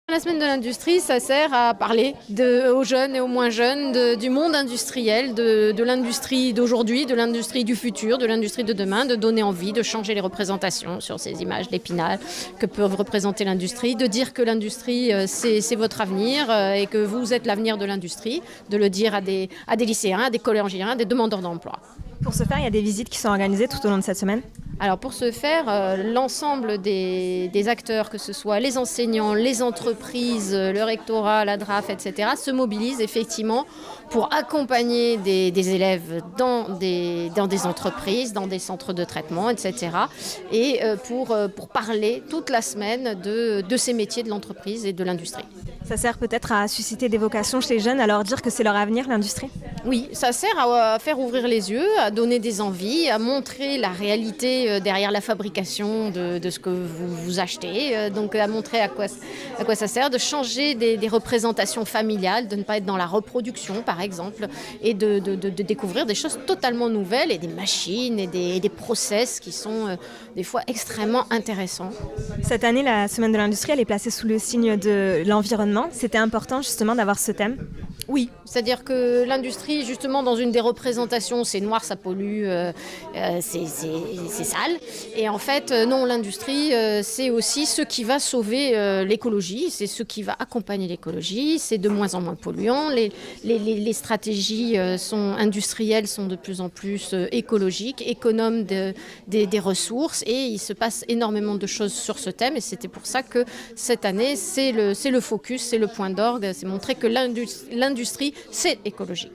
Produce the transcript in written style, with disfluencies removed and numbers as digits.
La semaine de l'industrie, ça sert à parler aux jeunes et aux moins jeunes du monde industriel, de l'industrie d'aujourd'hui, de l'industrie du futur, de l'industrie de demain, de donner envie, de changer les représentations sur ces images d'Épinal que peuvent représenter l'industrie, de dire que l'industrie, c'est votre avenir et que vous êtes l'avenir de l'industrie, de le dire à des lycéens, à des collégiens, à des demandeurs d'emploi. Pour ce faire, il y a des visites qui sont organisées tout au long de cette semaine. Alors pour ce faire, l'ensemble des acteurs, que ce soit les enseignants, les entreprises, le rectorat, la DRAF, etc., se mobilisent effectivement pour accompagner des élèves dans des entreprises, dans des centres de traitement, etc. Et pour parler toute la semaine de ces métiers de l'entreprise et de l'industrie. Ça sert peut-être à susciter des vocations chez les jeunes, à leur dire que c'est leur avenir, l'industrie. Oui, ça sert à faire ouvrir les yeux, à donner des envies, à montrer la réalité derrière la fabrication de ce que vous achetez. Donc à montrer à quoi ça sert, de changer des représentations familiales, de ne pas être dans la reproduction par exemple, et de découvrir des choses totalement nouvelles et des machines et des process qui sont des fois extrêmement intéressants. Cette année, la semaine de l'industrie, elle est placée sous le signe de l'environnement. C'était important justement d'avoir ce thème. Oui, c'est-à-dire que l'industrie, justement, dans une des représentations, c'est noir, ça pollue, c'est sale. Et en fait, non, l'industrie, c'est aussi ce qui va sauver l'écologie, c'est ce qui va accompagner l'écologie, c'est de moins en moins polluant. Les stratégies industrielles sont de plus en plus écologiques, économes des ressources, et il se passe énormément de choses sur ce thème. Et c'était pour ça que cette année, c'est le focus, c'est le point d'orgue, c'est montrer que l'industrie, c'est écologique.